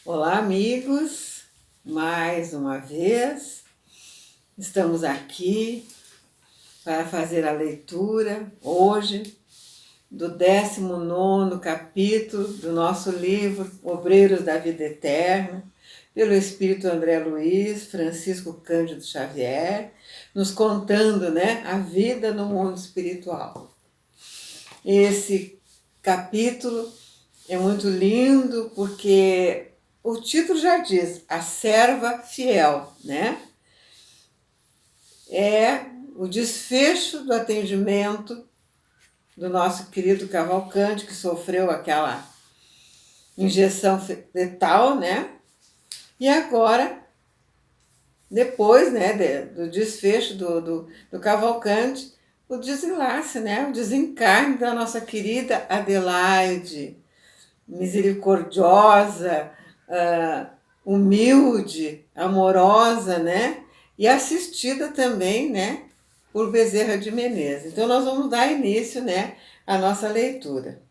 Olá, amigos! Mais uma vez estamos aqui para fazer a leitura hoje do 19º capítulo do nosso livro Obreiros da Vida Eterna, pelo Espírito André Luiz Francisco Cândido Xavier, nos contando, a vida no mundo espiritual. Esse capítulo é muito lindo porque o título já diz, a serva fiel, É o desfecho do atendimento do nosso querido Cavalcante, que sofreu aquela injeção letal, E agora, depois, do desfecho do Cavalcante, o desenlace, o desencarne da nossa querida Adelaide, misericordiosa, humilde, amorosa, E assistida também, por Bezerra de Menezes. Então, nós vamos dar início, à nossa leitura.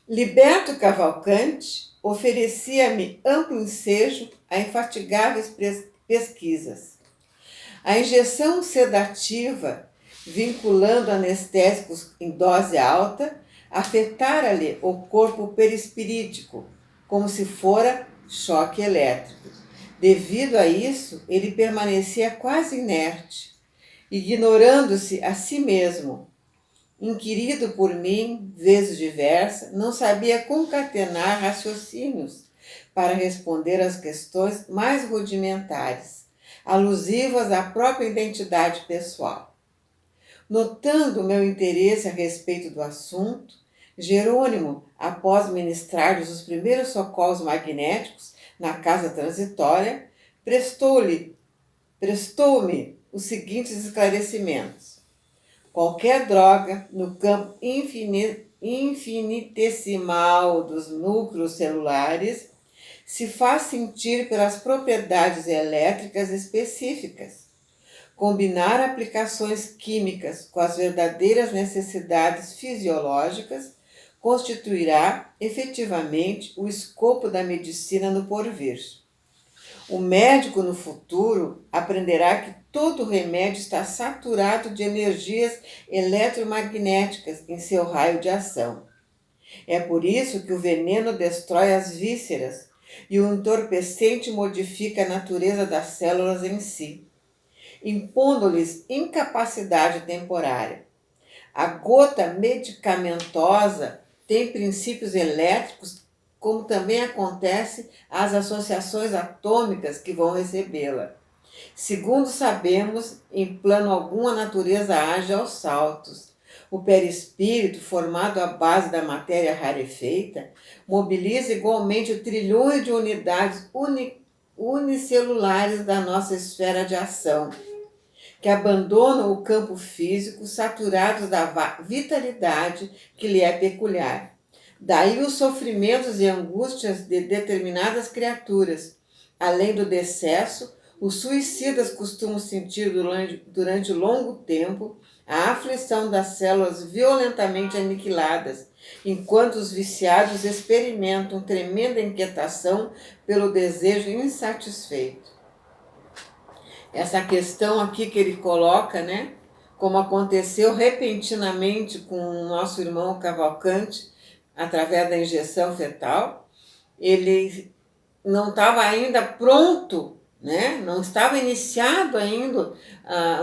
Liberto Cavalcante oferecia-me amplo ensejo a infatigáveis pesquisas. A injeção sedativa, vinculando anestésicos em dose alta, afetara-lhe o corpo perispirítico, como se fora choque elétrico. Devido a isso, ele permanecia quase inerte, ignorando-se a si mesmo. Inquirido por mim, vezes diversas, não sabia concatenar raciocínios para responder às questões mais rudimentares, alusivas à própria identidade pessoal. Notando o meu interesse a respeito do assunto, Jerônimo, após ministrar-lhes os primeiros socorros magnéticos na casa transitória, prestou-me os seguintes esclarecimentos. Qualquer droga no campo infinitesimal dos núcleos celulares se faz sentir pelas propriedades elétricas específicas. Combinar aplicações químicas com as verdadeiras necessidades fisiológicas constituirá efetivamente o escopo da medicina no porvir. O médico no futuro aprenderá que todo remédio está saturado de energias eletromagnéticas em seu raio de ação. É por isso que o veneno destrói as vísceras e o entorpecente modifica a natureza das células em si, impondo-lhes incapacidade temporária. A gota medicamentosa tem princípios elétricos, como também acontece às associações atômicas que vão recebê-la. Segundo sabemos, em plano algum a natureza age aos saltos. O perispírito, formado à base da matéria rarefeita, mobiliza igualmente trilhões de unidades unicelulares da nossa esfera de ação, que abandonam o campo físico saturados da vitalidade que lhe é peculiar. Daí os sofrimentos e angústias de determinadas criaturas. Além do decesso, os suicidas costumam sentir durante longo tempo a aflição das células violentamente aniquiladas, enquanto os viciados experimentam tremenda inquietação pelo desejo insatisfeito. Essa questão aqui que ele coloca, como aconteceu repentinamente com o nosso irmão Cavalcante, através da injeção fetal, ele não estava ainda pronto, não estava iniciado ainda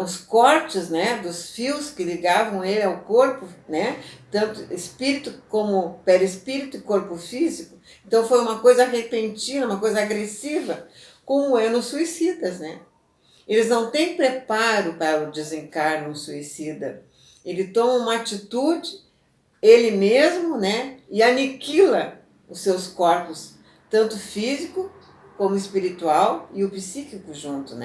os cortes, dos fios que ligavam ele ao corpo, tanto espírito como perispírito e corpo físico. Então foi uma coisa repentina, uma coisa agressiva, como é nos suicidas, Eles não têm preparo para o desencarno suicida. Ele toma uma atitude, ele mesmo, e aniquila os seus corpos, tanto físico como espiritual e o psíquico junto,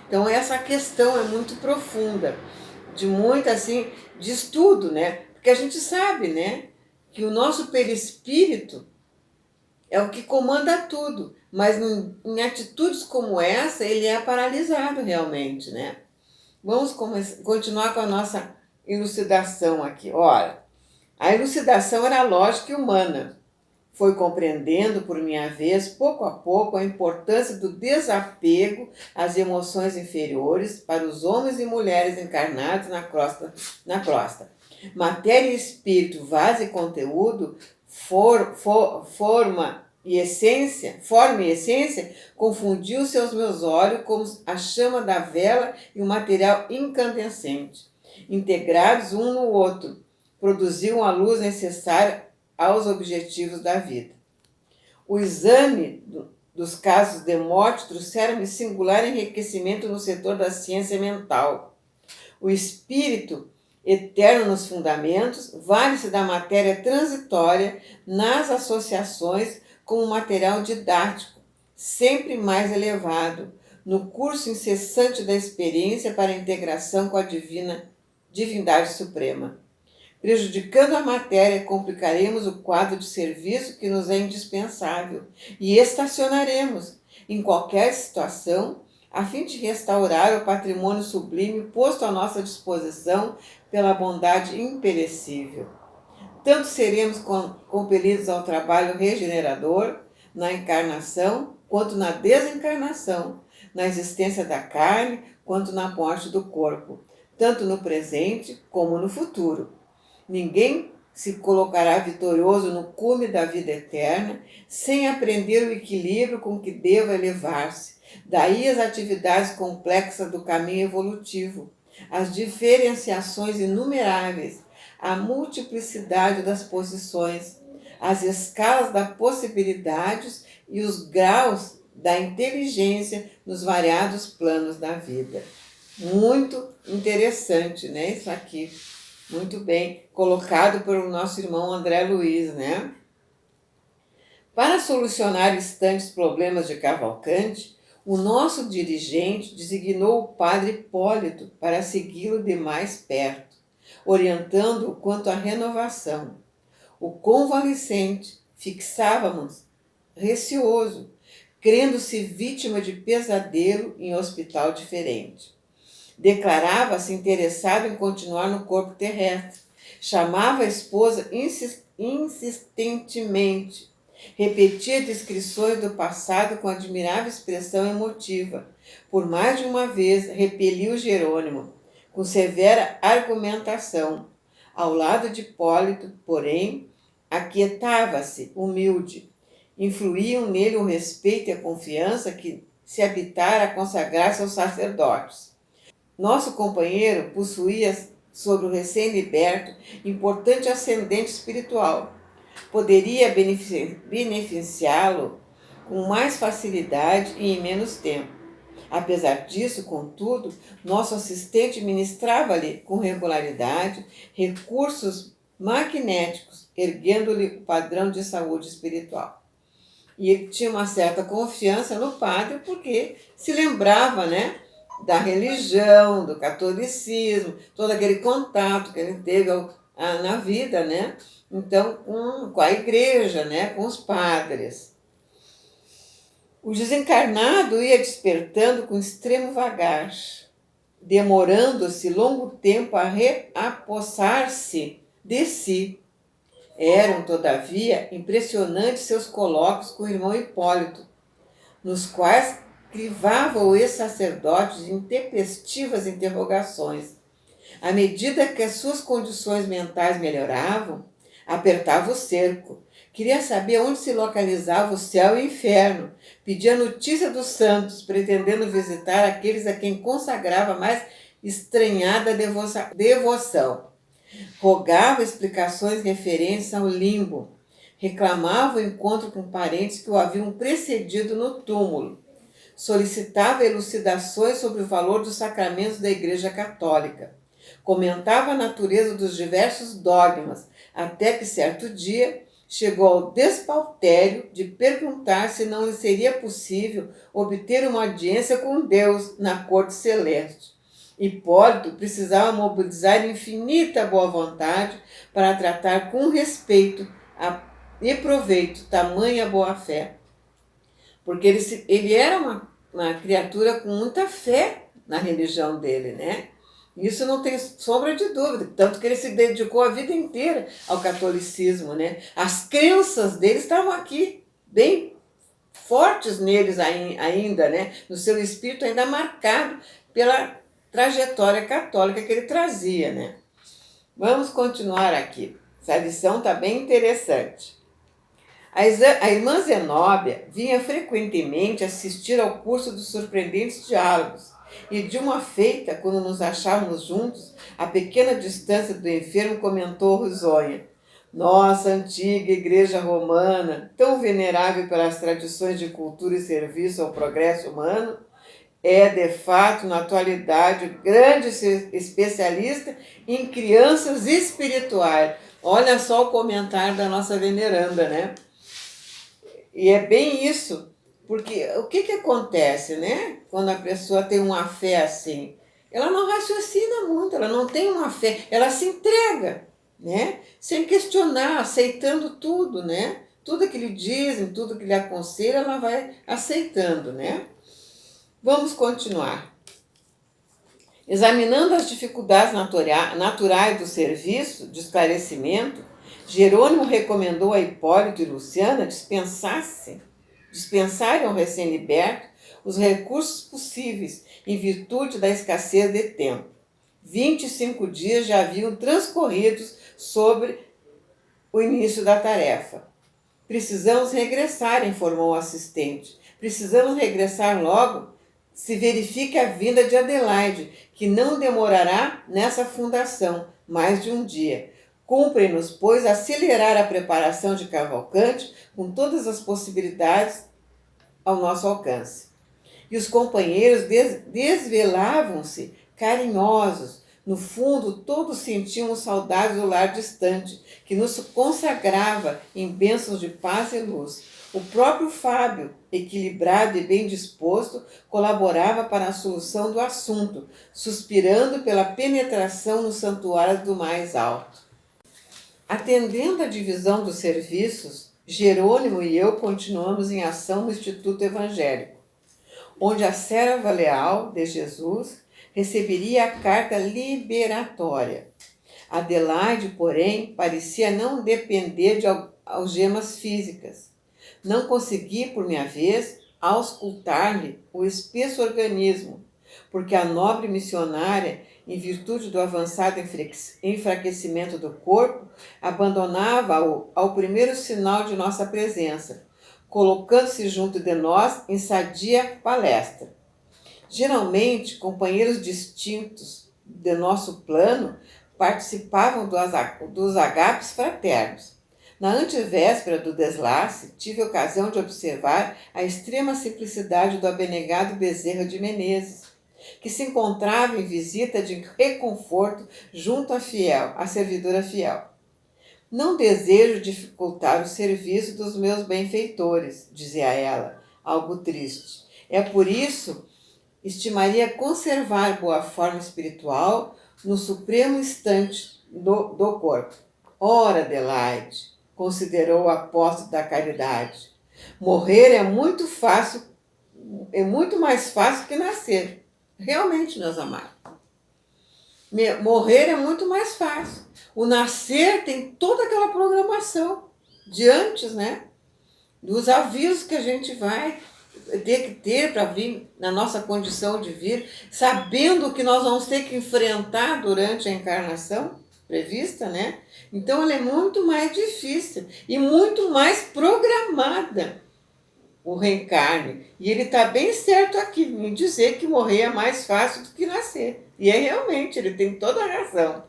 Então essa questão é muito profunda, de muito assim, de estudo, Porque a gente sabe, que o nosso perispírito é o que comanda tudo, mas em atitudes como essa, ele é paralisado realmente, Vamos continuar com a nossa elucidação aqui. Olha, a elucidação era lógica e humana. Foi compreendendo, por minha vez, pouco a pouco, a importância do desapego às emoções inferiores para os homens e mulheres encarnados na crosta. Matéria e espírito, vaso e conteúdo, forma e essência, confundiu-se aos meus olhos como a chama da vela e o material incandescente. Integrados um no outro, produziam a luz necessária aos objetivos da vida. O exame dos casos de morte trouxeram-me singular enriquecimento no setor da ciência mental. O espírito eterno nos fundamentos vale-se da matéria transitória nas associações como material didático, sempre mais elevado, no curso incessante da experiência para a integração com a divindade suprema. Prejudicando a matéria, complicaremos o quadro de serviço que nos é indispensável e estacionaremos em qualquer situação a fim de restaurar o patrimônio sublime posto à nossa disposição pela bondade imperecível. Tanto seremos compelidos ao trabalho regenerador na encarnação quanto na desencarnação, na existência da carne quanto na morte do corpo, tanto no presente como no futuro. Ninguém se colocará vitorioso no cume da vida eterna sem aprender o equilíbrio com que deva elevar-se. Daí as atividades complexas do caminho evolutivo, as diferenciações inumeráveis, a multiplicidade das posições, as escalas das possibilidades e os graus da inteligência nos variados planos da vida. Muito interessante, né? Isso aqui. Muito bem colocado pelo nosso irmão André Luiz, né? Para solucionar instantes problemas de Cavalcante, o nosso dirigente designou o padre Hipólito para segui-lo de mais perto, orientando-o quanto à renovação. O convalescente fixávamos receoso, crendo-se vítima de pesadelo em hospital diferente. Declarava-se interessado em continuar no corpo terrestre. Chamava a esposa insistentemente. Repetia descrições do passado com admirável expressão emotiva. Por mais de uma vez, repeliu Jerônimo, com severa argumentação. Ao lado de Hipólito, porém, aquietava-se, humilde. Influíam nele o respeito e a confiança que se habitara a consagrar-se aos sacerdotes. Nosso companheiro possuía sobre o recém-liberto importante ascendente espiritual. Poderia beneficiá-lo com mais facilidade e em menos tempo. Apesar disso, contudo, nosso assistente ministrava-lhe com regularidade recursos magnéticos, erguendo-lhe o padrão de saúde espiritual. E ele tinha uma certa confiança no padre porque se lembrava, né, da religião, do catolicismo, todo aquele contato que ele teve na vida, né? Então, com a igreja, né? Com os padres. O desencarnado ia despertando com extremo vagar, demorando-se longo tempo a reapossar-se de si. Eram, todavia, impressionantes seus colóquios com o irmão Hipólito, nos quais crivava o ex-sacerdote de intempestivas interrogações. À medida que as suas condições mentais melhoravam, apertava o cerco. Queria saber onde se localizava o céu e o inferno. Pedia notícia dos santos, pretendendo visitar aqueles a quem consagrava mais estranhada devoção. Rogava explicações referentes ao limbo. Reclamava o encontro com parentes que o haviam precedido no túmulo. Solicitava elucidações sobre o valor dos sacramentos da Igreja Católica. Comentava a natureza dos diversos dogmas, até que certo dia chegou ao despautério de perguntar se não lhe seria possível obter uma audiência com Deus na corte celeste. Hipólito precisava mobilizar infinita boa vontade para tratar com respeito e proveito tamanha boa-fé. Porque ele era uma criatura com muita fé na religião dele, né? Isso não tem sombra de dúvida, tanto que ele se dedicou a vida inteira ao catolicismo, né? As crenças dele estavam aqui, bem fortes neles ainda, né? No seu espírito ainda marcado pela trajetória católica que ele trazia, né? Vamos continuar aqui. Essa lição está bem interessante. A irmã Zenóbia vinha frequentemente assistir ao curso dos surpreendentes diálogos, e de uma feita, quando nos achávamos juntos, a pequena distância do enfermo, comentou risonha: Nossa antiga igreja romana, tão venerável pelas tradições de cultura e serviço ao progresso humano, é de fato, na atualidade, grande especialista em crianças espirituais. Olha só o comentário da nossa veneranda, né? E é bem isso, porque o que acontece, né? Quando a pessoa tem uma fé assim, ela não raciocina muito, ela não tem uma fé, ela se entrega, né? Sem questionar, aceitando tudo, né? Tudo que lhe dizem, tudo que lhe aconselham, ela vai aceitando, né? Vamos continuar. Examinando as dificuldades naturais do serviço de esclarecimento, Jerônimo recomendou a Hipólito e Luciana dispensarem ao recém-liberto os recursos possíveis em virtude da escassez de tempo. 25 dias já haviam transcorridos sobre o início da tarefa. Precisamos regressar, informou o assistente. Precisamos regressar logo. Se verifique a vinda de Adelaide, que não demorará nessa fundação mais de um dia. Cumpre-nos, pois, acelerar a preparação de Cavalcante com todas as possibilidades ao nosso alcance. E os companheiros desvelavam-se carinhosos. No fundo, todos sentíamos saudades do lar distante, que nos consagrava em bênçãos de paz e luz. O próprio Fábio, equilibrado e bem disposto, colaborava para a solução do assunto, suspirando pela penetração no santuário do mais alto. Atendendo à divisão dos serviços, Jerônimo e eu continuamos em ação no Instituto Evangélico, onde a serva leal de Jesus receberia a carta liberatória. Adelaide, porém, parecia não depender de algemas físicas. Não consegui, por minha vez, auscultar-lhe o espesso organismo, porque a nobre missionária, em virtude do avançado enfraquecimento do corpo, abandonava-o ao primeiro sinal de nossa presença, colocando-se junto de nós em sadia palestra. Geralmente, companheiros distintos de nosso plano participavam dos agapes fraternos. Na antevéspera do deslace, tive ocasião de observar a extrema simplicidade do abnegado Bezerra de Menezes, que se encontrava em visita de reconforto junto à servidora fiel. Não desejo dificultar o serviço dos meus benfeitores, dizia ela, algo triste. É por isso estimaria conservar boa forma espiritual no supremo instante do corpo. Ora, Adelaide, considerou o apóstolo da caridade, morrer é muito mais fácil que nascer. Realmente, meus amados. Morrer é muito mais fácil. O nascer tem toda aquela programação de antes, né? Dos avisos que a gente vai ter que ter para vir na nossa condição de vir, sabendo que nós vamos ter que enfrentar durante a encarnação prevista, né? Então ela é muito mais difícil e muito mais programada, o reencarne. E ele está bem certo aqui em dizer que morrer é mais fácil do que nascer. E é realmente, ele tem toda a razão.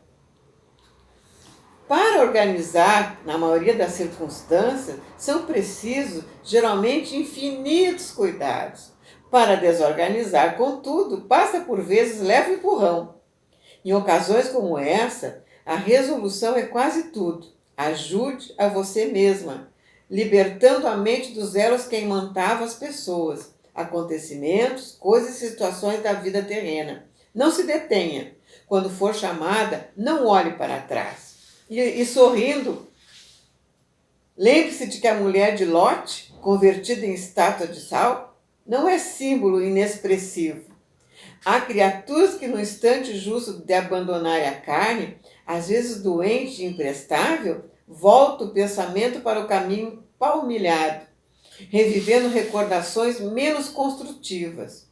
Para organizar, na maioria das circunstâncias, são precisos, geralmente, infinitos cuidados. Para desorganizar, contudo, passa por vezes leve empurrão. Em ocasiões como essa, a resolução é quase tudo. Ajude a você mesma, libertando a mente dos elos que imantavam as pessoas, acontecimentos, coisas e situações da vida terrena. Não se detenha. Quando for chamada, não olhe para trás. E sorrindo, lembre-se de que a mulher de Lote, convertida em estátua de sal, não é símbolo inexpressivo. Há criaturas que no instante justo de abandonarem a carne, às vezes doente e imprestável, volta o pensamento para o caminho palmilhado, revivendo recordações menos construtivas.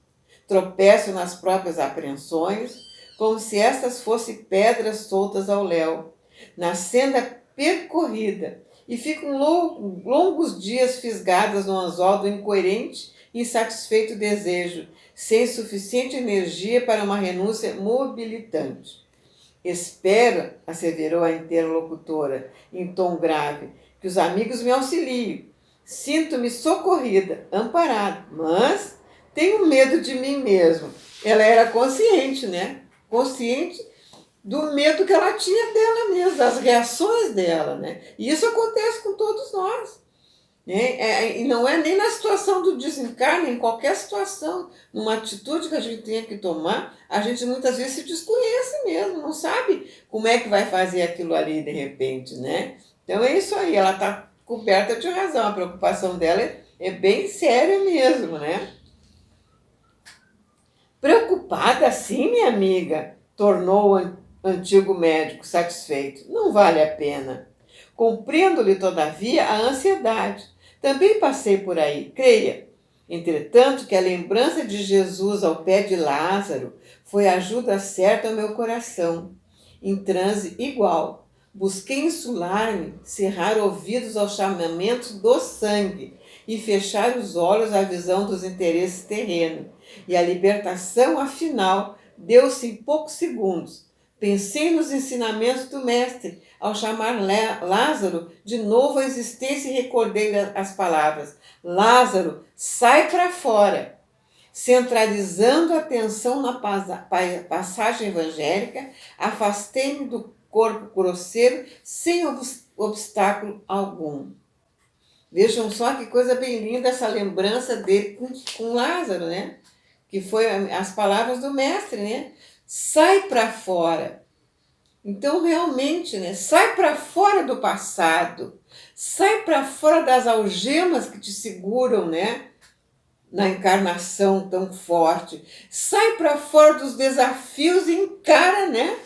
Tropeçam nas próprias apreensões, como se estas fossem pedras soltas ao léu, na senda percorrida, e ficam longos dias fisgadas no anzol do incoerente e insatisfeito desejo, sem suficiente energia para uma renúncia mobilitante. Espero, asseverou a interlocutora, em tom grave, que os amigos me auxiliem. Sinto-me socorrida, amparada, mas tenho medo de mim mesmo. Ela era consciente, né? Consciente do medo que ela tinha dela mesma, das reações dela, né? E isso acontece com todos nós. Né? E não é nem na situação do desencarne, em qualquer situação, numa atitude que a gente tenha que tomar, a gente muitas vezes se desconhece mesmo, não sabe como é que vai fazer aquilo ali de repente, né? Então é isso aí, ela está coberta de razão, a preocupação dela é bem séria mesmo, né? Preocupada sim, minha amiga, tornou o antigo médico satisfeito. Não vale a pena. Compreendo-lhe, todavia, a ansiedade. Também passei por aí, creia. Entretanto, que a lembrança de Jesus ao pé de Lázaro foi a ajuda certa ao meu coração. Em transe igual, busquei insular-me, cerrar ouvidos aos chamamentos do sangue e fechar os olhos à visão dos interesses terrenos. E a libertação, afinal, deu-se em poucos segundos. Pensei nos ensinamentos do Mestre, ao chamar Lázaro de novo à existência, e recordei as palavras: Lázaro, sai para fora. Centralizando a atenção na passagem evangélica, afastei-me do corpo grosseiro sem obstáculo algum. Vejam só que coisa bem linda essa lembrança dele com Lázaro, né? Que foi as palavras do Mestre, né? Sai para fora. Então, realmente, né? Sai para fora do passado. Sai para fora das algemas que te seguram, né? Na encarnação tão forte. Sai para fora dos desafios e encara, né?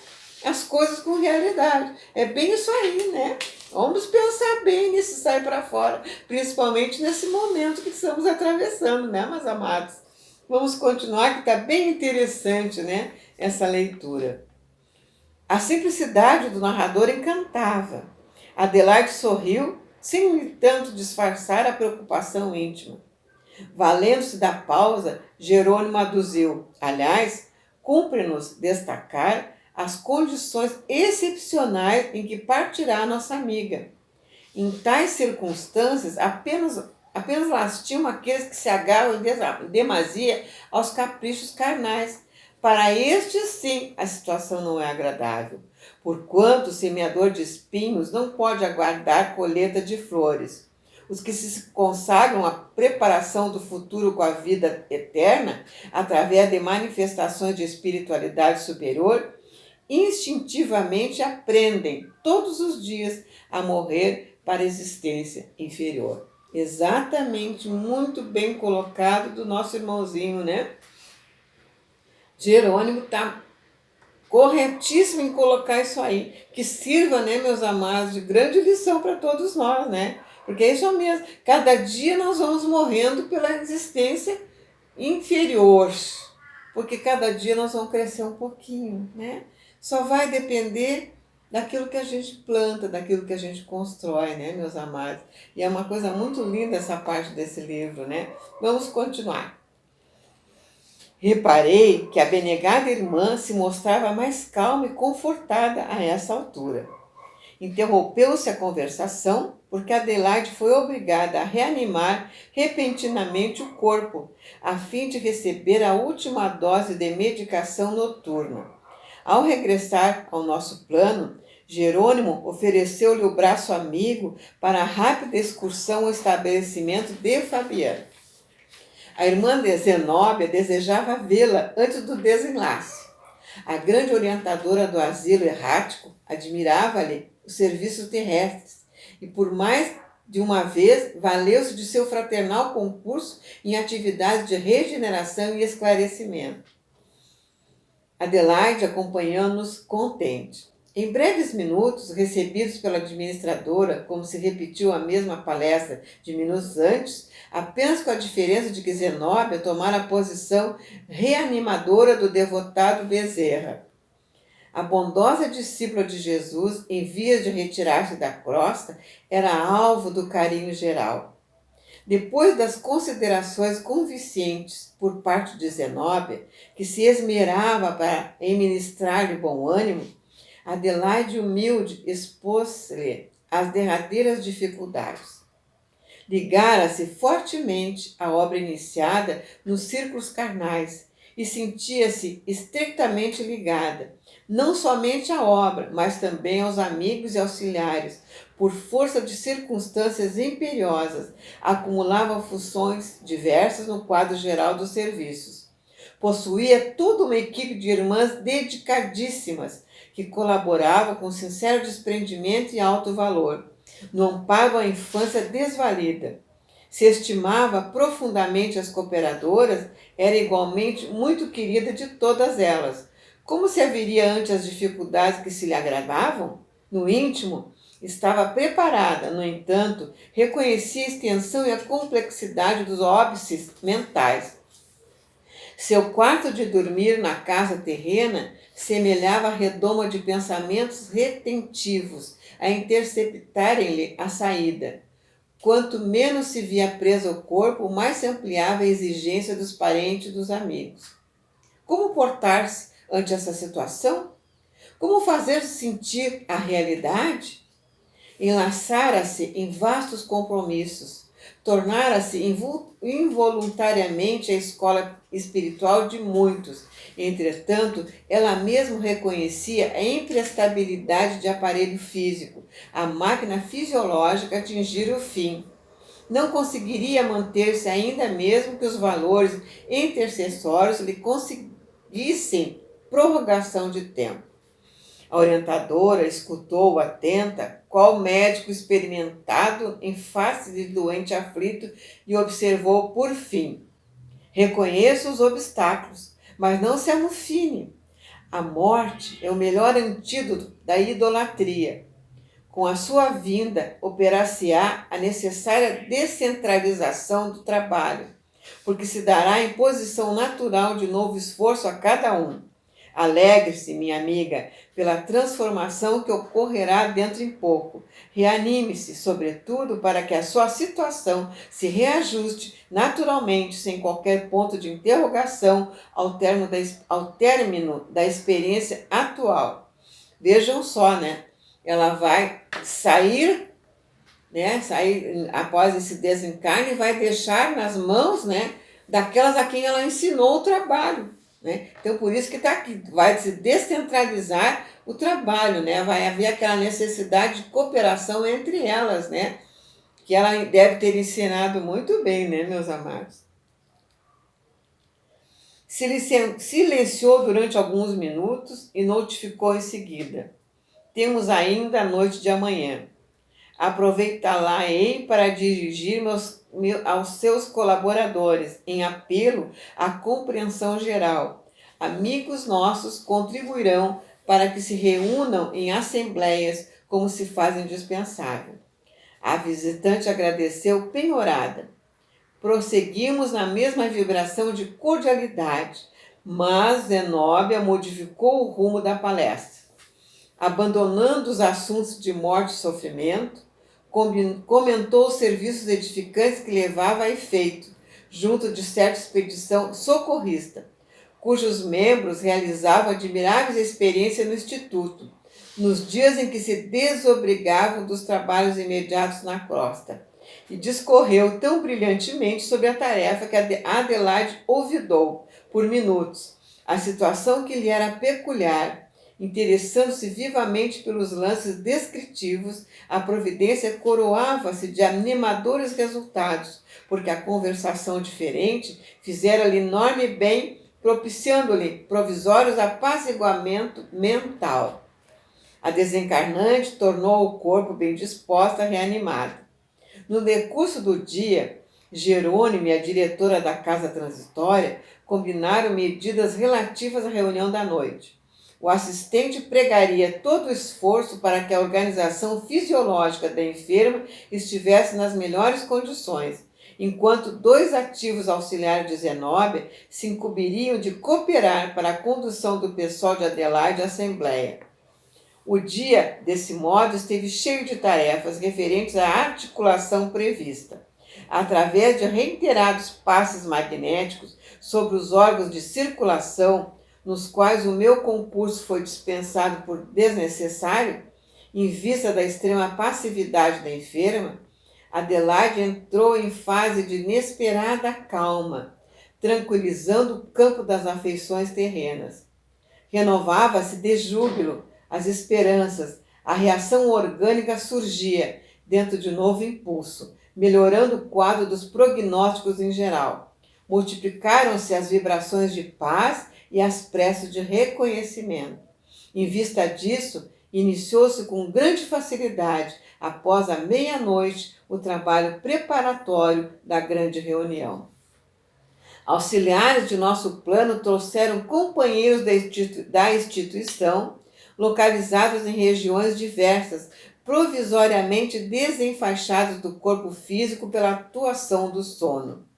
As coisas com realidade. É bem isso aí, né? Vamos pensar bem nesse sai para fora, principalmente nesse momento que estamos atravessando, né, meus amados? Vamos continuar, que está bem interessante, né, essa leitura. A simplicidade do narrador encantava. Adelaide sorriu, sem, no entanto, disfarçar a preocupação íntima. Valendo-se da pausa, Jerônimo aduziu: aliás, cumpre-nos destacar as condições excepcionais em que partirá nossa amiga. Em tais circunstâncias, apenas lastimam aqueles que se agarram em demasia aos caprichos carnais. Para estes, sim, a situação não é agradável, porquanto o semeador de espinhos não pode aguardar colheita de flores. Os que se consagram à preparação do futuro com a vida eterna, através de manifestações de espiritualidade superior, instintivamente aprendem todos os dias a morrer para a existência inferior. Exatamente, muito bem colocado do nosso irmãozinho, né? Jerônimo está corretíssimo em colocar isso aí, que sirva, né, meus amados, de grande lição para todos nós, né? Porque é isso mesmo, cada dia nós vamos morrendo pela existência inferior, porque cada dia nós vamos crescer um pouquinho, né? Só vai depender daquilo que a gente planta, daquilo que a gente constrói, né, meus amados? E é uma coisa muito linda essa parte desse livro, né? Vamos continuar. Reparei que a benegada irmã se mostrava mais calma e confortada a essa altura. Interrompeu-se a conversação porque Adelaide foi obrigada a reanimar repentinamente o corpo, a fim de receber a última dose de medicação noturna. Ao regressar ao nosso plano, Jerônimo ofereceu-lhe o braço amigo para a rápida excursão ao estabelecimento de Fabiana. A irmã de Zenóbia desejava vê-la antes do desenlace. A grande orientadora do asilo errático admirava-lhe os serviços terrestres e, por mais de uma vez, valeu-se de seu fraternal concurso em atividades de regeneração e esclarecimento. Adelaide acompanhando-nos contente. Em breves minutos, recebidos pela administradora, como se repetiu a mesma palestra de minutos antes, apenas com a diferença de que Zenóbia tomara a posição reanimadora do devotado Bezerra. A bondosa discípula de Jesus, em vias de retirar-se da crosta, era alvo do carinho geral. Depois das considerações convincentes por parte de Zenóbia, que se esmerava para ministrar-lhe bom ânimo, Adelaide humilde expôs-lhe as derradeiras dificuldades. Ligara-se fortemente à obra iniciada nos círculos carnais e sentia-se estreitamente ligada, não somente à obra, mas também aos amigos e auxiliares. Por força de circunstâncias imperiosas, acumulava funções diversas no quadro geral dos serviços. Possuía toda uma equipe de irmãs dedicadíssimas, que colaboravam com sincero desprendimento e alto valor, no amparo à infância desvalida. Se estimava profundamente as cooperadoras, era igualmente muito querida de todas elas. Como se haveria ante as dificuldades que se lhe agravavam? No íntimo, estava preparada, no entanto, reconhecia a extensão e a complexidade dos óbices mentais. Seu quarto de dormir na casa terrena semelhava a redoma de pensamentos retentivos a interceptarem-lhe a saída. Quanto menos se via preso ao corpo, mais se ampliava a exigência dos parentes e dos amigos. Como portar-se ante essa situação? Como fazer sentir a realidade? Enlaçara-se em vastos compromissos, tornara-se involuntariamente a escola espiritual de muitos. Entretanto, ela mesma reconhecia a imprestabilidade de aparelho físico, a máquina fisiológica atingir o fim. Não conseguiria manter-se ainda mesmo que os valores intercessórios lhe conseguissem prorrogação de tempo. A orientadora escutou atenta, qual médico experimentado em face de doente aflito, e observou por fim: reconheça os obstáculos, mas não se amofine. A morte é o melhor antídoto da idolatria. Com a sua vinda, operar-se-á a necessária descentralização do trabalho, porque se dará a imposição natural de novo esforço a cada um. Alegre-se, minha amiga, pela transformação que ocorrerá dentro em pouco. Reanime-se, sobretudo, para que a sua situação se reajuste naturalmente, sem qualquer ponto de interrogação, ao término da experiência atual. Vejam só, né? Ela vai sair, né? Sair após esse desencarne e vai deixar nas mãos, né, daquelas a quem ela ensinou o trabalho. Né? Então, por isso que está aqui, vai se descentralizar o trabalho, né? Vai haver aquela necessidade de cooperação entre elas, né? Que ela deve ter ensinado muito bem, né, meus amados? Silenciou durante alguns minutos e notificou em seguida: temos ainda a noite de amanhã. Aproveitá-la-ei para dirigir-me aos seus colaboradores, em apelo à compreensão geral. Amigos nossos contribuirão para que se reúnam em assembleias, como se faz indispensável. A visitante agradeceu penhorada. Prosseguimos na mesma vibração de cordialidade, mas Zenóbia modificou o rumo da palestra. Abandonando os assuntos de morte e sofrimento, comentou os serviços edificantes que levava a efeito, junto de certa expedição socorrista, cujos membros realizavam admiráveis experiências no Instituto, nos dias em que se desobrigavam dos trabalhos imediatos na crosta, e discorreu tão brilhantemente sobre a tarefa que Adelaide olvidou, por minutos, a situação que lhe era peculiar. Interessando-se vivamente pelos lances descritivos, a providência coroava-se de animadores resultados, porque a conversação diferente fizera-lhe enorme bem, propiciando-lhe provisórios apaziguamento mental. A desencarnante tornou o corpo bem disposta, reanimada. No decurso do dia, Jerônimo, a diretora da casa transitória, combinaram medidas relativas à reunião da noite. O assistente pregaria todo o esforço para que a organização fisiológica da enferma estivesse nas melhores condições, enquanto 2 ativos auxiliares de Zenóbia se incumbiriam de cooperar para a condução do pessoal de Adelaide à Assembleia. O dia, desse modo, esteve cheio de tarefas referentes à articulação prevista. Através de reiterados passes magnéticos sobre os órgãos de circulação, nos quais o meu concurso foi dispensado por desnecessário, em vista da extrema passividade da enferma, Adelaide entrou em fase de inesperada calma, tranquilizando o campo das afeições terrenas. Renovava-se de júbilo as esperanças, a reação orgânica surgia dentro de novo impulso, melhorando o quadro dos prognósticos em geral. Multiplicaram-se as vibrações de paz e as preces de reconhecimento. Em vista disso, iniciou-se com grande facilidade, após a meia-noite, o trabalho preparatório da grande reunião. Auxiliares de nosso plano trouxeram companheiros da instituição, localizados em regiões diversas, provisoriamente desenfaixados do corpo físico pela atuação do sono.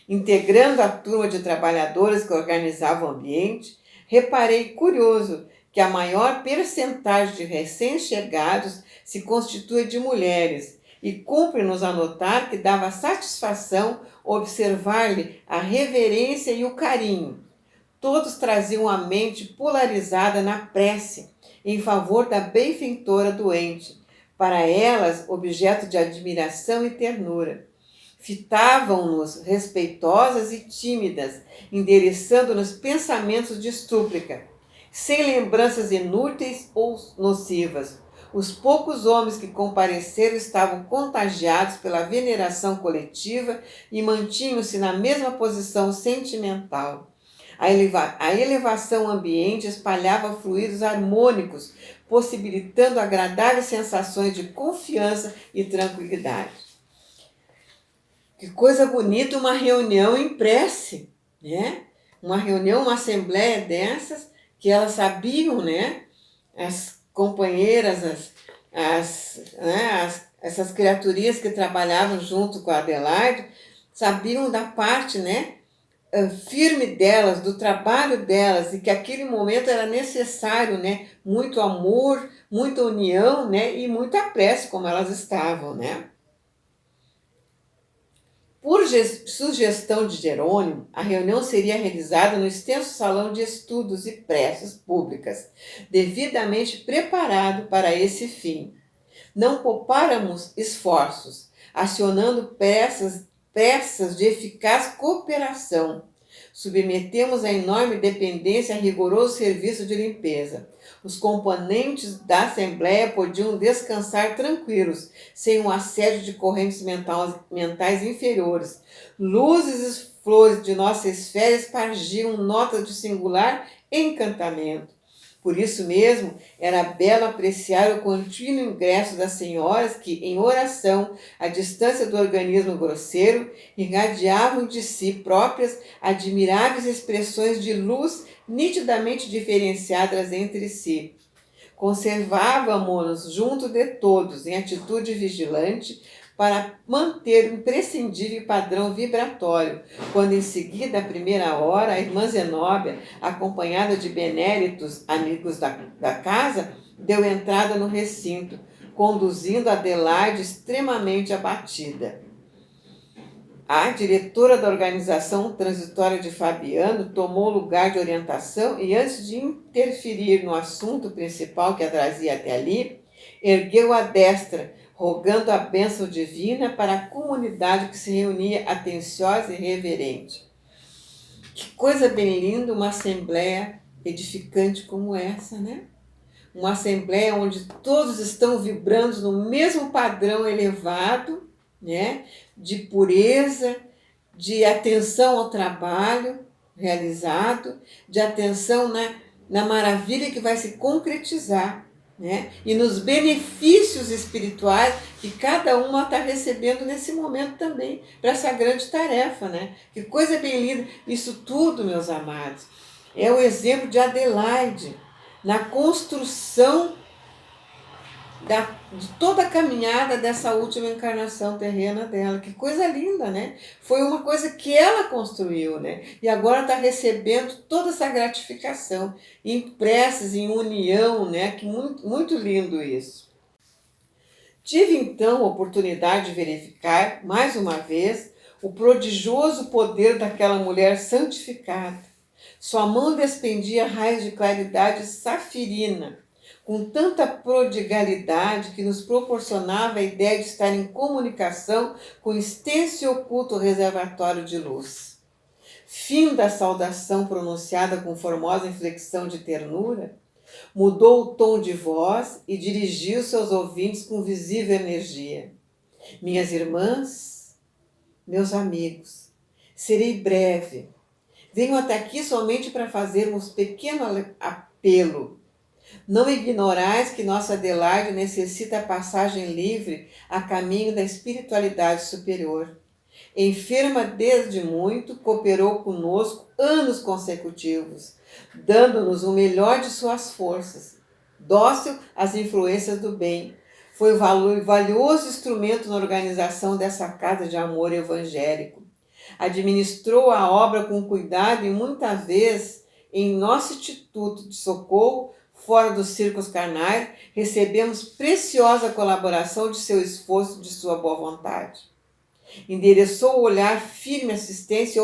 Integrando a turma de trabalhadores que organizava o ambiente, reparei curioso que a maior percentagem de recém-chegados se constitui de mulheres, e cumpre-nos anotar que dava satisfação observar-lhe a reverência e o carinho. Todos traziam a mente polarizada na prece, em favor da benfeitora doente, para elas objeto de admiração e ternura. Fitavam-nos respeitosas e tímidas, endereçando-nos pensamentos de súplica, sem lembranças inúteis ou nocivas. Os poucos homens que compareceram estavam contagiados pela veneração coletiva e mantinham-se na mesma posição sentimental. A elevação ambiente espalhava fluidos harmônicos, possibilitando agradáveis sensações de confiança e tranquilidade. Que coisa bonita uma reunião em prece, né? Uma reunião, uma assembleia dessas, que elas sabiam, né? As companheiras, essas criaturinhas que trabalhavam junto com a Adelaide, sabiam da parte, né? Firme delas, do trabalho delas, e que aquele momento era necessário, né? Muito amor, muita união, né? E muita prece, como elas estavam, né? Por sugestão de Jerônimo, a reunião seria realizada no extenso salão de estudos e preces públicas, devidamente preparado para esse fim. Não poupáramos esforços, acionando peças de eficaz cooperação. Submetemos a enorme dependência a rigoroso serviço de limpeza. Os componentes da Assembleia podiam descansar tranquilos, sem um assédio de correntes mentais inferiores. Luzes e flores de nossa esfera espargiam notas de singular encantamento. Por isso mesmo, era belo apreciar o contínuo ingresso das senhoras que, em oração, à distância do organismo grosseiro, irradiavam de si próprias admiráveis expressões de luz nitidamente diferenciadas entre si. Conservávamos-nos junto de todos, em atitude vigilante, para manter o imprescindível padrão vibratório, quando em seguida, à primeira hora, a irmã Zenóbia, acompanhada de benélitos amigos da casa, deu entrada no recinto, conduzindo Adelaide extremamente abatida. A diretora da organização transitória de Fabiano tomou lugar de orientação e, antes de interferir no assunto principal que a trazia até ali, ergueu a destra, rogando a bênção divina para a comunidade que se reunia atenciosa e reverente. Que coisa bem linda uma assembleia edificante como essa, né? Uma assembleia onde todos estão vibrando no mesmo padrão elevado, né? De pureza, de atenção ao trabalho realizado, de atenção na maravilha que vai se concretizar, né? E nos benefícios espirituais que cada uma está recebendo nesse momento também, para essa grande tarefa, né? Que coisa bem linda. Isso tudo, meus amados, é o exemplo de Adelaide na construção de toda a caminhada dessa última encarnação terrena dela. Que coisa linda, né? Foi uma coisa que ela construiu, né? E agora está recebendo toda essa gratificação em preces, em união, né? Que muito, muito lindo isso. Tive então a oportunidade de verificar, mais uma vez, o prodigioso poder daquela mulher santificada. Sua mão despendia raios de claridade safirina, com tanta prodigalidade que nos proporcionava a ideia de estar em comunicação com o extenso e oculto reservatório de luz. Fim da saudação pronunciada com formosa inflexão de ternura, mudou o tom de voz e dirigiu seus ouvintes com visível energia. Minhas irmãs, meus amigos, serei breve. Venho até aqui somente para fazermos pequeno apelo. Não ignorais que nossa Adelaide necessita a passagem livre a caminho da espiritualidade superior. Enferma desde muito, cooperou conosco anos consecutivos, dando-nos o melhor de suas forças. Dócil às influências do bem, foi valioso instrumento na organização dessa casa de amor evangélico. Administrou a obra com cuidado e muitas vezes, em nosso instituto de socorro, fora dos círculos carnais, recebemos preciosa colaboração de seu esforço e de sua boa vontade. Endereçou o olhar firme assistência e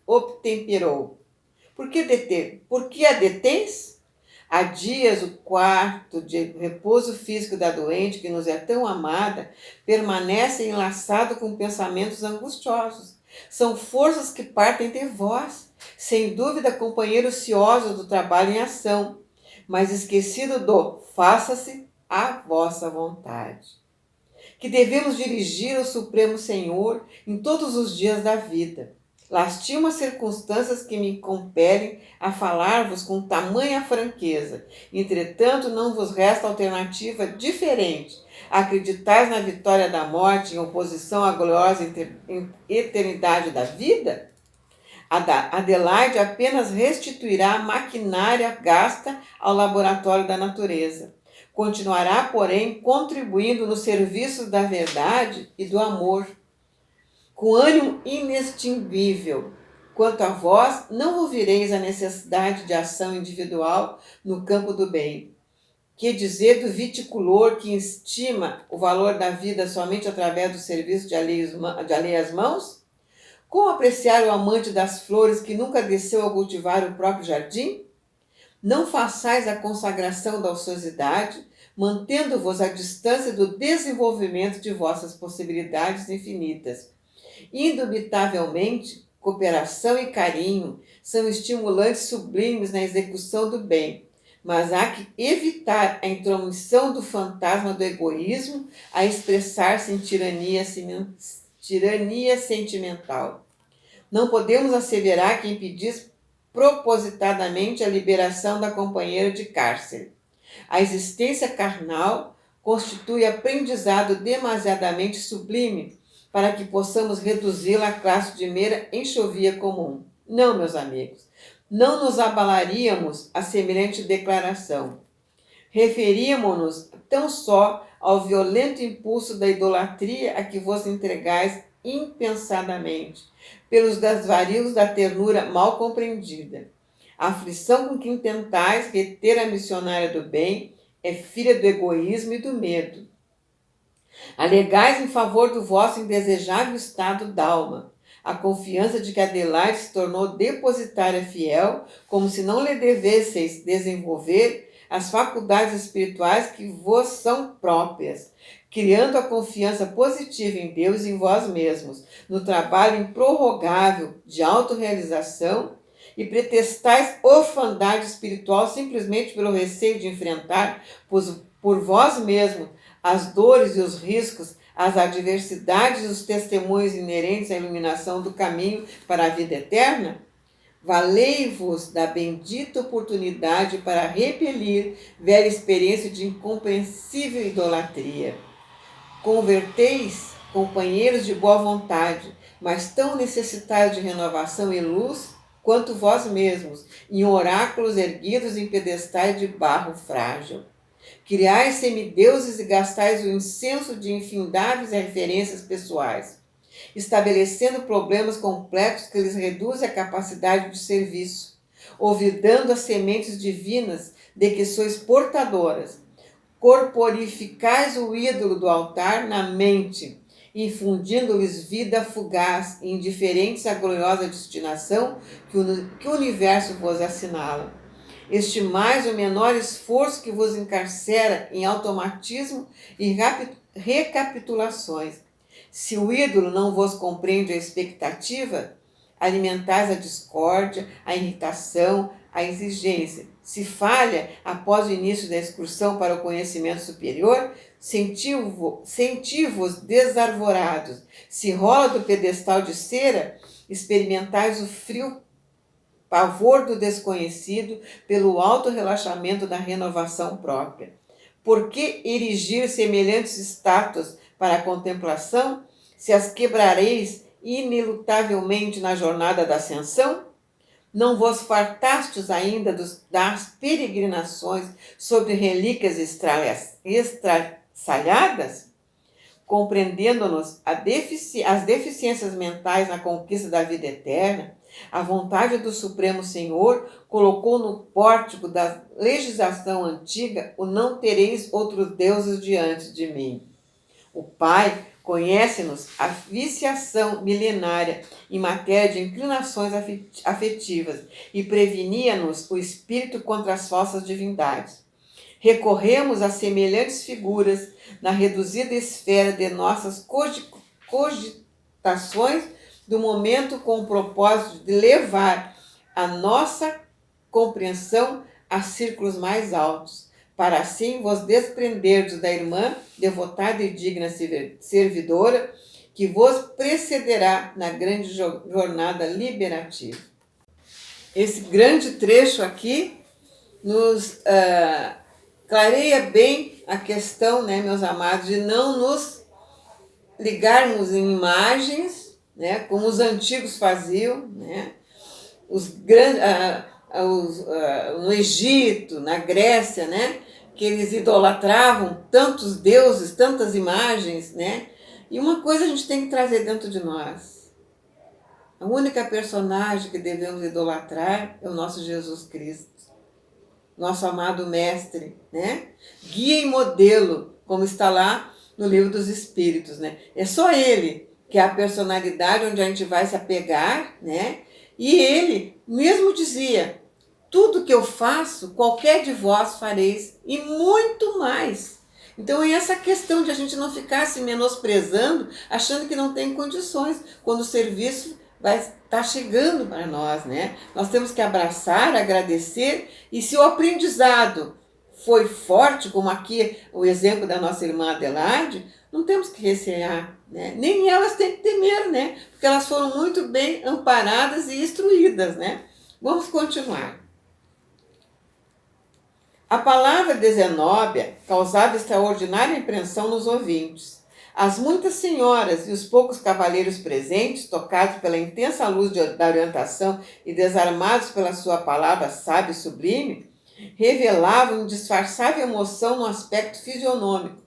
obtemperou. Por que a detens? Há dias o quarto de repouso físico da doente, que nos é tão amada, permanece enlaçado com pensamentos angustiosos. São forças que partem de vós, sem dúvida companheiro ocioso do trabalho em ação, mas esquecido do faça-se a vossa vontade, que devemos dirigir ao Supremo Senhor em todos os dias da vida. Lastimo as circunstâncias que me compelem a falar-vos com tamanha franqueza. Entretanto, não vos resta alternativa diferente. Acreditais na vitória da morte em oposição à gloriosa eternidade da vida? Adelaide apenas restituirá a maquinária gasta ao laboratório da natureza. Continuará, porém, contribuindo no serviço da verdade e do amor, com ânimo inextinguível. Quanto a vós, não ouvireis a necessidade de ação individual no campo do bem. Que dizer do viticultor que estima o valor da vida somente através do serviço de alheias mãos? Como apreciar o amante das flores que nunca desceu a cultivar o próprio jardim? Não façais a consagração da ociosidade, mantendo-vos à distância do desenvolvimento de vossas possibilidades infinitas. Indubitavelmente, cooperação e carinho são estimulantes sublimes na execução do bem, mas há que evitar a intromissão do fantasma do egoísmo a expressar-se em tirania sentimental. Não podemos asseverar que impedis propositadamente a liberação da companheira de cárcere. A existência carnal constitui aprendizado demasiadamente sublime para que possamos reduzi-la à classe de mera enxovia comum. Não, meus amigos, não nos abalaríamos a semelhante declaração. Referíamos-nos tão só ao violento impulso da idolatria a que vos entregais impensadamente, pelos desvarios da ternura mal compreendida. A aflição com que intentais reter a missionária do bem é filha do egoísmo e do medo. Alegais em favor do vosso indesejável estado d'alma, a confiança de que Adelaide se tornou depositária fiel, como se não lhe devesseis desenvolver as faculdades espirituais que vos são próprias, criando a confiança positiva em Deus e em vós mesmos, no trabalho improrrogável de autorrealização, e pretestais orfandade espiritual simplesmente pelo receio de enfrentar por vós mesmos as dores e os riscos, as adversidades e os testemunhos inerentes à iluminação do caminho para a vida eterna? Valei-vos da bendita oportunidade para repelir velha experiência de incompreensível idolatria. Converteis, companheiros de boa vontade, mas tão necessitados de renovação e luz quanto vós mesmos, em oráculos erguidos em pedestais de barro frágil. Criais semideuses e gastais o incenso de infindáveis referências pessoais, estabelecendo problemas complexos que lhes reduzem a capacidade de serviço, olvidando as sementes divinas de que sois portadoras. Corporificais o ídolo do altar na mente, infundindo-lhes vida fugaz e indiferentes à gloriosa destinação que o universo vos assinala. Estimais o menor esforço que vos encarcera em automatismo e recapitulações. Se o ídolo não vos compreende a expectativa, alimentais a discórdia, a irritação, a exigência. Se falha após o início da excursão para o conhecimento superior, senti-vos desarvorados. Se rola do pedestal de cera, experimentais o frio pavor do desconhecido pelo alto relaxamento da renovação própria. Por que erigir semelhantes estátuas para a contemplação, se as quebrareis inelutavelmente na jornada da ascensão? Não vos fartastes ainda das peregrinações sobre relíquias estraçalhadas? Compreendendo-nos as deficiências mentais na conquista da vida eterna, a vontade do Supremo Senhor colocou no pórtico da legislação antiga o não tereis outros deuses diante de mim. O Pai conhece-nos a viciação milenária em matéria de inclinações afetivas e prevenia-nos o espírito contra as falsas divindades. Recorremos a semelhantes figuras na reduzida esfera de nossas cogitações do momento com o propósito de levar a nossa compreensão a círculos mais altos, para assim vos desprenderdes da irmã devotada e digna servidora que vos precederá na grande jornada liberativa. Esse grande trecho aqui nos clareia bem a questão, né, meus amados, de não nos ligarmos em imagens, né, como os antigos faziam, né, no Egito, na Grécia, né, que eles idolatravam tantos deuses, tantas imagens, né? E uma coisa a gente tem que trazer dentro de nós. A única personagem que devemos idolatrar é o nosso Jesus Cristo, nosso amado Mestre, né? Guia e modelo, como está lá no Livro dos Espíritos, né? É só Ele que é a personalidade onde a gente vai se apegar, né? E Ele mesmo dizia: tudo que eu faço, qualquer de vós fareis, e muito mais. Então é essa questão de a gente não ficar se menosprezando, achando que não tem condições, quando o serviço vai estar chegando para nós, né? Nós temos que abraçar, agradecer, e se o aprendizado foi forte, como aqui o exemplo da nossa irmã Adelaide, não temos que recear, né? Nem elas têm que temer, né? Porque elas foram muito bem amparadas e instruídas, né? Vamos continuar. A palavra de Zenóbia causava extraordinária impressão nos ouvintes. As muitas senhoras e os poucos cavalheiros presentes, tocados pela intensa luz da orientação e desarmados pela sua palavra sábia e sublime, revelavam indisfarçável emoção no aspecto fisionômico.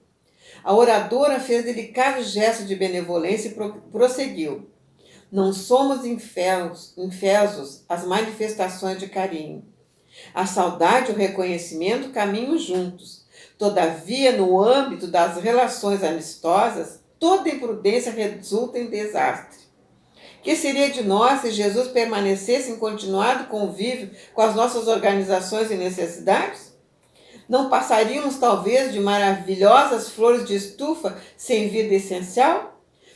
A oradora fez delicado gesto de benevolência e prosseguiu: não somos infesos às manifestações de carinho. A saudade e o reconhecimento caminham juntos. Todavia, no âmbito das relações amistosas, toda imprudência resulta em desastre. Que seria de nós se Jesus permanecesse em continuado convívio com as nossas organizações e necessidades? Não passaríamos, talvez, de maravilhosas flores de estufa sem vida essencial?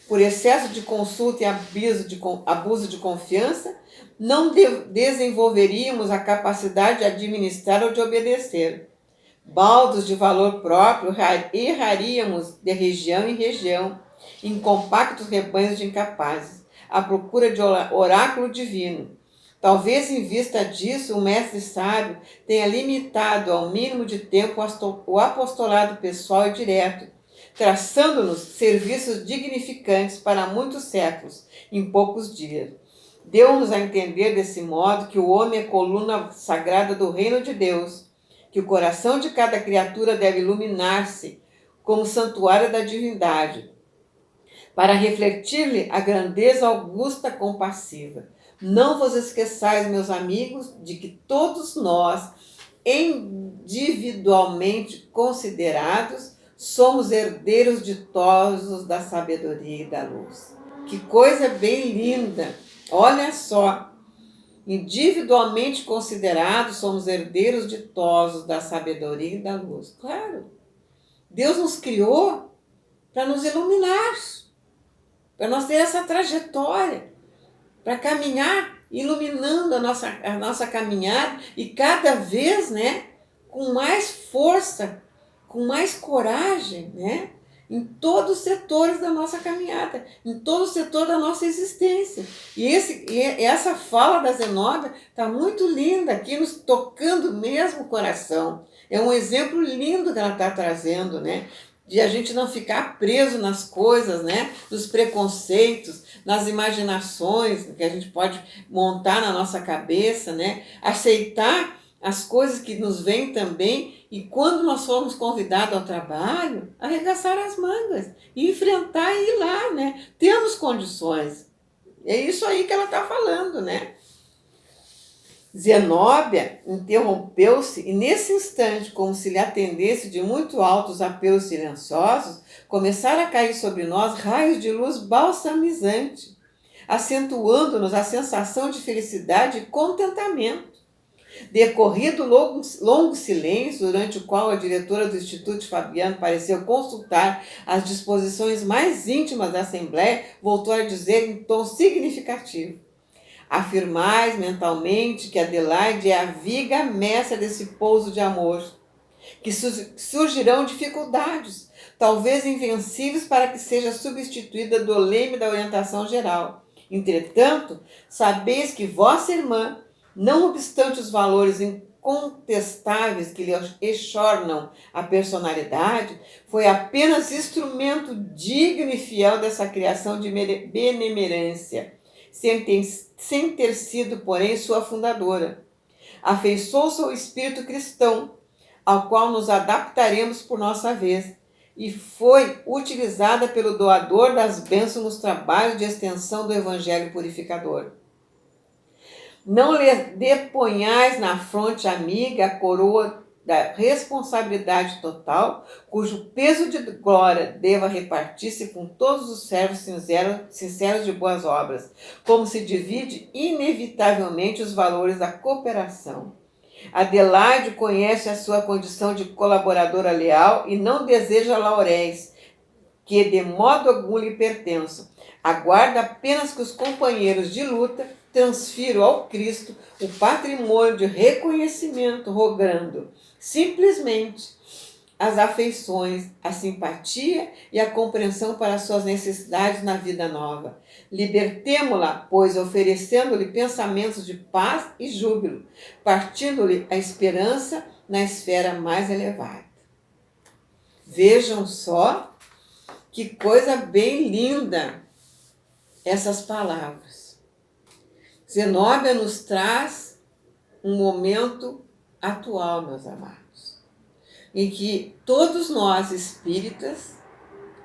Por excesso de consulta e abuso de confiança, não desenvolveríamos a capacidade de administrar ou de obedecer. Baldos de valor próprio erraríamos de região em região, em compactos rebanhos de incapazes, à procura de oráculo divino. Talvez em vista disso, o mestre sábio tenha limitado ao mínimo de tempo o apostolado pessoal e direto, traçando-nos serviços dignificantes para muitos séculos, em poucos dias. Deu-nos a entender desse modo que o homem é coluna sagrada do reino de Deus, que o coração de cada criatura deve iluminar-se como santuário da divindade, para refletir-lhe a grandeza augusta compassiva. Não vos esqueçais, meus amigos, de que todos nós, individualmente considerados, somos herdeiros ditosos da sabedoria e da luz. Que coisa bem linda! Olha só! Individualmente considerados, somos herdeiros ditosos da sabedoria e da luz. Claro! Deus nos criou para nos iluminar, para nós ter essa trajetória, para caminhar iluminando a nossa caminhada e cada vez, né, com mais força, com mais coragem, né, em todos os setores da nossa caminhada, em todo o setor da nossa existência. E essa fala da Zenobia está muito linda aqui, nos tocando mesmo o coração. É um exemplo lindo que ela está trazendo, né? De a gente não ficar preso nas coisas, né? Nos preconceitos, nas imaginações que a gente pode montar na nossa cabeça, né? Aceitar as coisas que nos vêm também e quando nós formos convidados ao trabalho, arregaçar as mangas e enfrentar e ir lá, né? Temos condições. É isso aí que ela está falando, né? Zenóbia interrompeu-se e nesse instante, como se lhe atendesse de muito altos apelos silenciosos, começaram a cair sobre nós raios de luz balsamizante, acentuando-nos a sensação de felicidade e contentamento. Decorrido longo silêncio, durante o qual a diretora do Instituto Fabiano pareceu consultar as disposições mais íntimas da Assembleia, voltou a dizer em tom significativo: afirmais mentalmente que Adelaide é a viga mestra desse pouso de amor, que surgirão dificuldades, talvez invencíveis, para que seja substituída do leme da orientação geral. Entretanto, sabeis que vossa irmã, não obstante os valores incontestáveis que lhe exornam a personalidade, foi apenas instrumento digno e fiel dessa criação de benemerência, sem ter sido, porém, sua fundadora. Afeiçoou-se ao espírito cristão, ao qual nos adaptaremos por nossa vez, e foi utilizada pelo doador das bênçãos nos trabalhos de extensão do Evangelho purificador. Não lhe deponhais na fronte amiga a coroa da responsabilidade total, cujo peso de glória deva repartir-se com todos os servos sinceros de boas obras, como se divide inevitavelmente os valores da cooperação. Adelaide conhece a sua condição de colaboradora leal e não deseja lauréis, que de modo algum lhe pertençam. Aguarda apenas que os companheiros de luta transfiram ao Cristo o patrimônio de reconhecimento, rogando simplesmente as afeições, a simpatia e a compreensão para suas necessidades na vida nova. Libertemo-la, pois, oferecendo-lhe pensamentos de paz e júbilo, partindo-lhe a esperança na esfera mais elevada. Vejam só que coisa bem linda essas palavras. Zenóbia nos traz um momento atual, meus amados, em que todos nós espíritas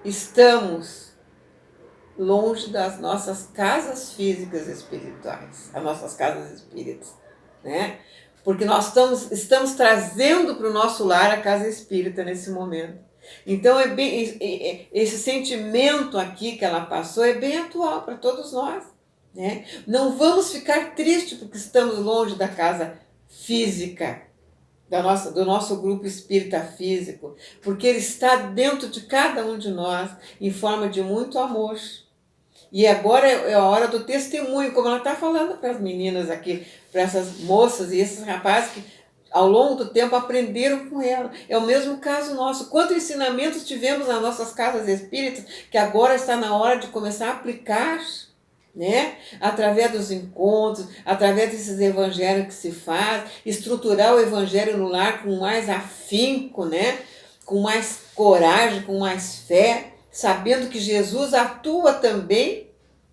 estamos longe das nossas casas físicas espirituais, as nossas casas espíritas, né? Porque nós estamos trazendo para o nosso lar a casa espírita nesse momento. Então, esse sentimento aqui que ela passou é bem atual para todos nós, né? Não vamos ficar tristes porque estamos longe da casa física, do nosso grupo espírita físico, porque ele está dentro de cada um de nós em forma de muito amor. E agora é a hora do testemunho, como ela está falando para as meninas aqui, para essas moças e esses rapazes que ao longo do tempo aprenderam com ela. É o mesmo caso nosso. Quantos ensinamentos tivemos nas nossas casas espíritas que agora está na hora de começar a aplicar, né? Através dos encontros, através desses evangelhos que se faz, estruturar o evangelho no lar com mais afinco, né? Com mais coragem, com mais fé, sabendo que Jesus atua também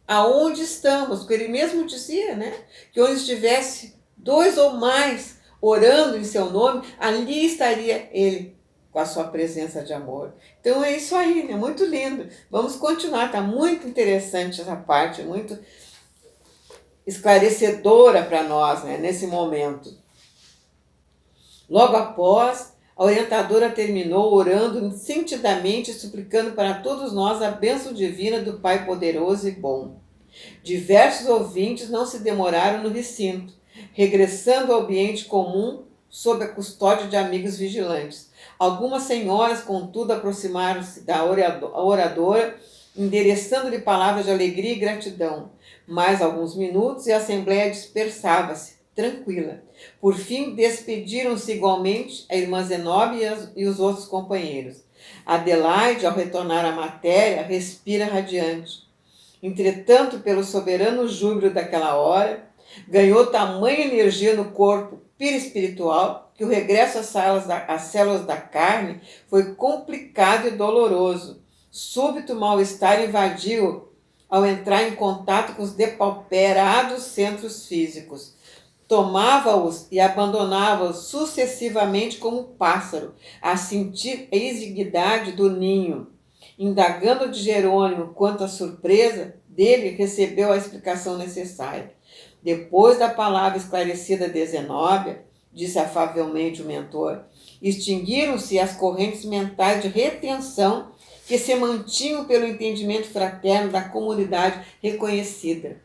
aonde estamos, porque ele mesmo dizia, né? Que onde estivesse dois ou mais orando em seu nome, ali estaria ele com a sua presença de amor. Então é isso aí, né? Muito lindo. Vamos continuar, tá muito interessante essa parte, muito esclarecedora para nós, né, nesse momento. Logo após, a orientadora terminou orando sentidamente e suplicando para todos nós a bênção divina do Pai poderoso e bom. Diversos ouvintes não se demoraram no recinto, regressando ao ambiente comum sob a custódia de amigos vigilantes. Algumas senhoras, contudo, aproximaram-se da oradora, endereçando-lhe palavras de alegria e gratidão. Mais alguns minutos e a assembleia dispersava-se, tranquila. Por fim, despediram-se igualmente a irmã Zenobia e os outros companheiros. Adelaide, ao retornar à matéria, respira radiante. Entretanto, pelo soberano júbilo daquela hora, ganhou tamanha energia no corpo perispiritual que o regresso às células da carne foi complicado e doloroso. Súbito mal-estar invadiu ao entrar em contato com os depauperados centros físicos. Tomava-os e abandonava-os sucessivamente como um pássaro, a sentir a exiguidade do ninho. Indagando de Jerônimo quanto à surpresa, dele recebeu a explicação necessária. Depois da palavra esclarecida de Zenóbia, disse afavelmente o mentor, extinguiram-se as correntes mentais de retenção que se mantinham pelo entendimento fraterno da comunidade reconhecida.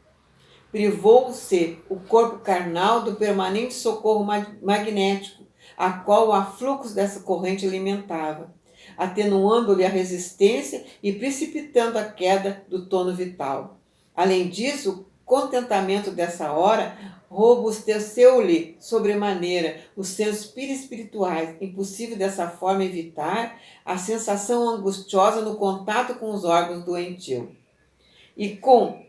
Privou-se o corpo carnal do permanente socorro magnético, a qual o afluxo dessa corrente alimentava, atenuando-lhe a resistência e precipitando a queda do tono vital. Além disso, o contentamento dessa hora robusteceu-lhe sobremaneira os sensos perispirituais, impossível dessa forma evitar a sensação angustiosa no contato com os órgãos doentios. E com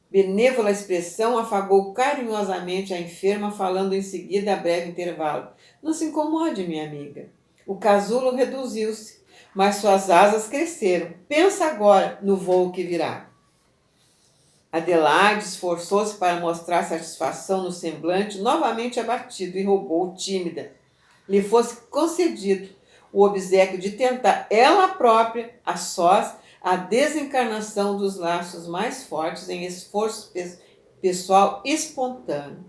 benévola expressão, afagou carinhosamente a enferma, falando em seguida a breve intervalo. Não se incomode, minha amiga. O casulo reduziu-se, mas suas asas cresceram. Pensa agora no voo que virá. Adelaide esforçou-se para mostrar satisfação no semblante novamente abatido e rogou, tímida, lhe fosse concedido o obséquio de tentar ela própria, a sós, a desencarnação dos laços mais fortes em esforço pessoal espontâneo.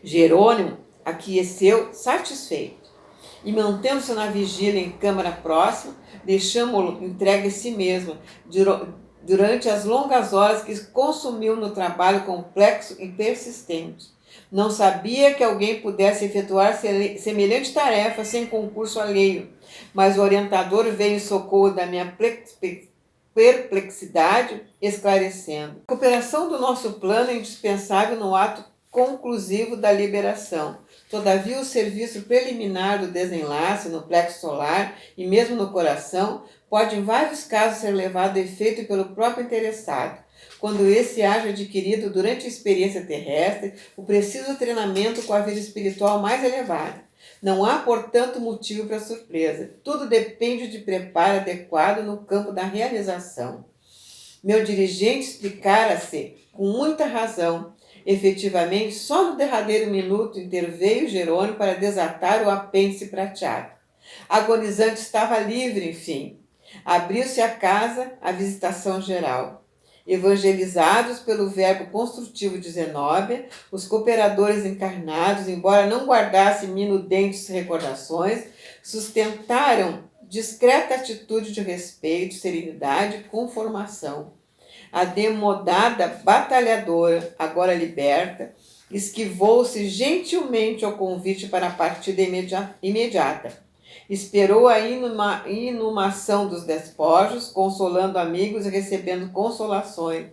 Jerônimo aqueceu satisfeito e, mantendo-se na vigília em câmara próxima, deixamo-lo entregue a si mesmo durante as longas horas que consumiu no trabalho complexo e persistente. Não sabia que alguém pudesse efetuar semelhante tarefa sem concurso alheio, mas o orientador veio em socorro da minha perplexidade, esclarecendo. A cooperação do nosso plano é indispensável no ato conclusivo da liberação. Todavia, o serviço preliminar do desenlace no plexo solar e mesmo no coração pode, em vários casos, ser levado a efeito pelo próprio interessado, quando esse haja adquirido durante a experiência terrestre o preciso treinamento com a vida espiritual mais elevada. Não há, portanto, motivo para surpresa. Tudo depende de preparo adequado no campo da realização. Meu dirigente explicara-se com muita razão. Efetivamente, só no derradeiro minuto interveio Jerônimo para desatar o apêndice prateado. Agonizante estava livre, enfim. Abriu-se a casa, a visitação geral. Evangelizados pelo verbo construtivo de Zenóbia, os cooperadores encarnados, embora não guardassem minudentes recordações, sustentaram discreta atitude de respeito, serenidade e conformação. A demodada batalhadora, agora liberta, esquivou-se gentilmente ao convite para a partida imediata. Esperou a inumação dos despojos, consolando amigos e recebendo consolações.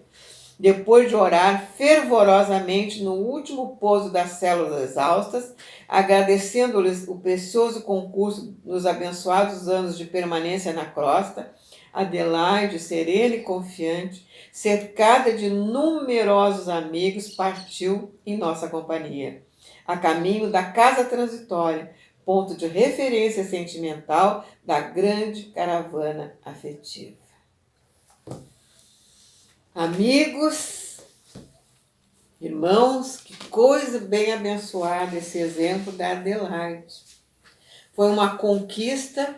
Depois de orar fervorosamente no último pouso das células exaustas, agradecendo-lhes o precioso concurso nos abençoados anos de permanência na crosta, Adelaide, serena e confiante, cercada de numerosos amigos, partiu em nossa companhia, a caminho da casa transitória, ponto de referência sentimental da grande caravana afetiva. Amigos, irmãos, que coisa bem abençoada esse exemplo da Adelaide. Foi uma conquista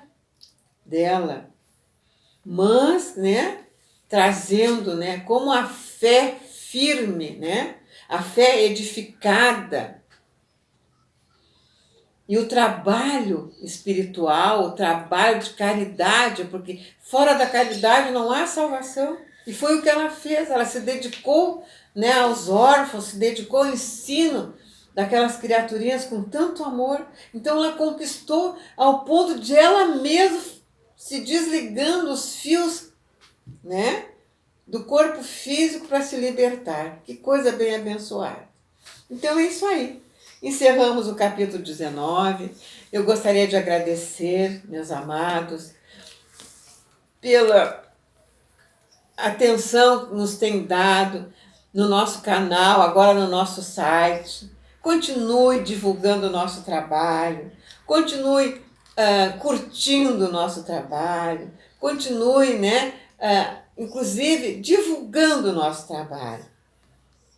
dela, mas, né, trazendo, né, como a fé firme, né, a fé edificada e o trabalho espiritual, o trabalho de caridade, porque fora da caridade não há salvação. E foi o que ela fez, ela se dedicou, né, aos órfãos, se dedicou ao ensino daquelas criaturinhas com tanto amor. Então ela conquistou ao ponto de ela mesma se desligando os fios, né, do corpo físico para se libertar. Que coisa bem abençoada. Então é isso aí. Encerramos o capítulo 19. Eu gostaria de agradecer, meus amados, pela atenção que nos tem dado no nosso canal, agora no nosso site. Continue divulgando o nosso trabalho, continue curtindo o nosso trabalho, continue, né, inclusive, divulgando o nosso trabalho.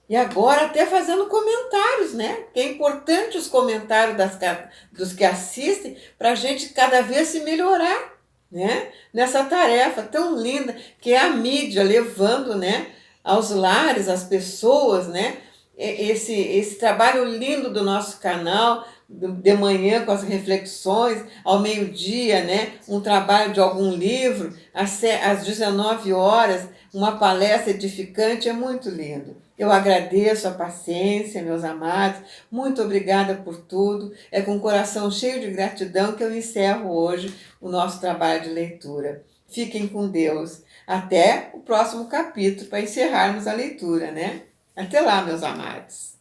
E agora até fazendo comentários, né? Que é importante os comentários dos que assistem para a gente cada vez se melhorar, né? Nessa tarefa tão linda que é a mídia levando, né, aos lares, às pessoas, né? Esse trabalho lindo do nosso canal, de manhã com as reflexões, ao meio-dia, né, um trabalho de algum livro, às 19 horas, uma palestra edificante, é muito lindo. Eu agradeço a paciência, meus amados, muito obrigada por tudo. É com o coração cheio de gratidão que eu encerro hoje o nosso trabalho de leitura. Fiquem com Deus. Até o próximo capítulo para encerrarmos a leitura, né? Até lá, meus amados.